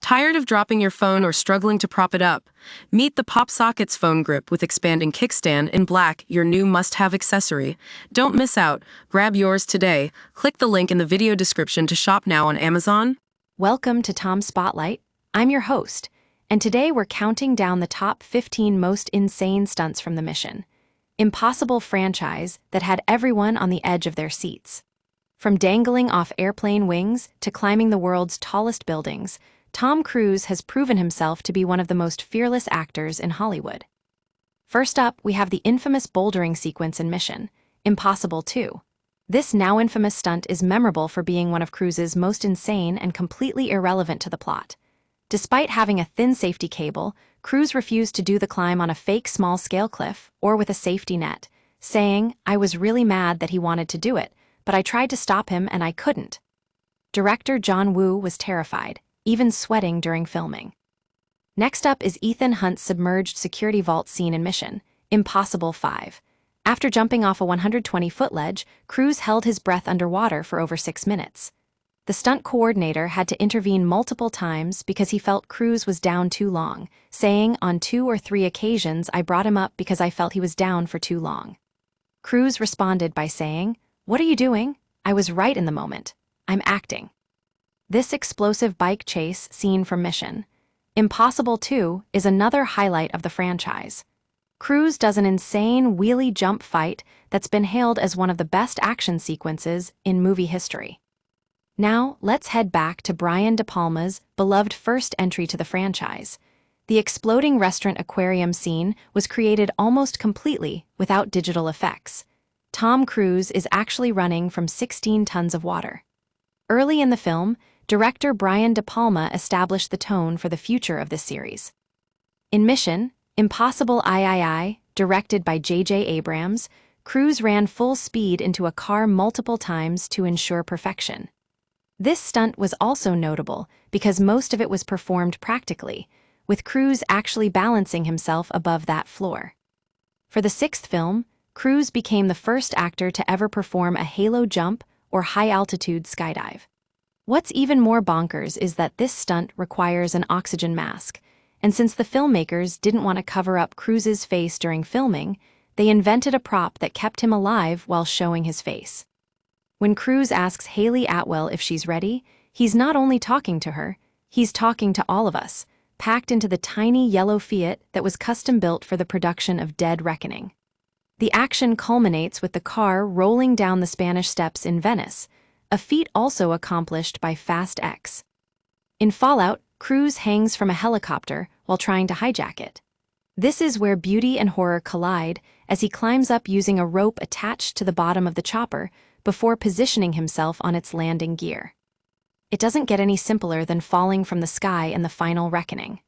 Tired of dropping your phone or struggling to prop it up? Meet the Pop Sockets phone grip with expanding kickstand in black, your new must-have accessory. Don't miss out. Grab yours today. Click the link in the video description to shop now on Amazon. Welcome to Tom Spotlight. I'm your host, and today we're counting down the top 15 most insane stunts from the Mission Impossible franchise that had everyone on the edge of their seats. From dangling off airplane wings to climbing the world's tallest buildings, Tom Cruise has proven himself to be one of the most fearless actors in Hollywood. First up, we have the infamous bouldering sequence in Mission Impossible 2. This now infamous stunt is memorable for being one of Cruise's most insane and completely irrelevant to the plot. Despite having a thin safety cable, Cruise refused to do the climb on a fake small-scale cliff or with a safety net, saying, "I was really mad that he wanted to do it, but I tried to stop him and I couldn't." Director John Woo was terrified, even sweating during filming. Next up is Ethan Hunt's submerged security vault scene in Mission Impossible 5. After jumping off a 120-foot ledge, Cruise held his breath underwater for over 6 minutes. The stunt coordinator had to intervene multiple times because he felt Cruise was down too long, saying, "On 2 or 3 occasions I brought him up because I felt he was down for too long." Cruise responded by saying, "What are you doing? I was right in the moment. I'm acting." This explosive bike chase scene from Mission Impossible 2 is another highlight of the franchise. Cruise does an insane wheelie jump fight that's been hailed as one of the best action sequences in movie history. Now, let's head back to Brian De Palma's beloved first entry to the franchise. The exploding restaurant aquarium scene was created almost completely without digital effects. Tom Cruise is actually running from 16 tons of water. Early in the film, director Brian De Palma established the tone for the future of this series. In Mission Impossible III, directed by J.J. Abrams, Cruise ran full speed into a car multiple times to ensure perfection. This stunt was also notable because most of it was performed practically, with Cruise actually balancing himself above that floor. For the 6th film, Cruise became the first actor to ever perform a halo jump or high-altitude skydive. What's even more bonkers is that this stunt requires an oxygen mask, and since the filmmakers didn't want to cover up Cruise's face during filming, they invented a prop that kept him alive while showing his face. When Cruise asks Haley Atwell if she's ready, he's not only talking to her, he's talking to all of us, packed into the tiny yellow Fiat that was custom-built for the production of Dead Reckoning. The action culminates with the car rolling down the Spanish Steps in Venice, a feat also accomplished by Fast X. In Fallout, Cruise hangs from a helicopter while trying to hijack it. This is where beauty and horror collide as he climbs up using a rope attached to the bottom of the chopper before positioning himself on its landing gear. It doesn't get any simpler than falling from the sky in the final reckoning.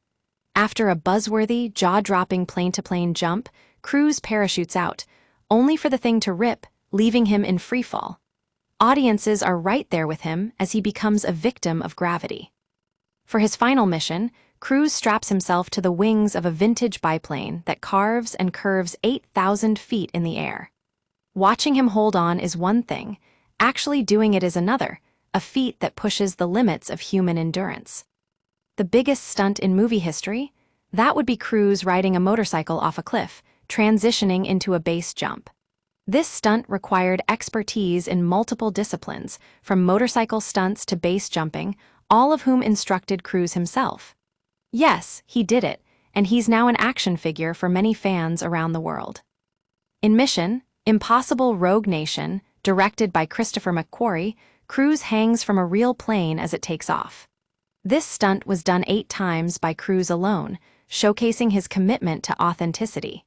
After a buzzworthy, jaw-dropping plane-to-plane jump, Cruise parachutes out, only for the thing to rip, leaving him in freefall. Audiences are right there with him as he becomes a victim of gravity. For his final mission, Cruise straps himself to the wings of a vintage biplane that carves and curves 8,000 feet in the air. Watching him hold on is one thing, actually doing it is another, a feat that pushes the limits of human endurance. The biggest stunt in movie history? That would be Cruise riding a motorcycle off a cliff, transitioning into a base jump. This stunt required expertise in multiple disciplines, from motorcycle stunts to base jumping, all of whom instructed Cruise himself. Yes, he did it, and he's now an action figure for many fans around the world. In Mission Impossible Rogue Nation, directed by Christopher McQuarrie, Cruise hangs from a real plane as it takes off. This stunt was done 8 times by Cruise alone, showcasing his commitment to authenticity.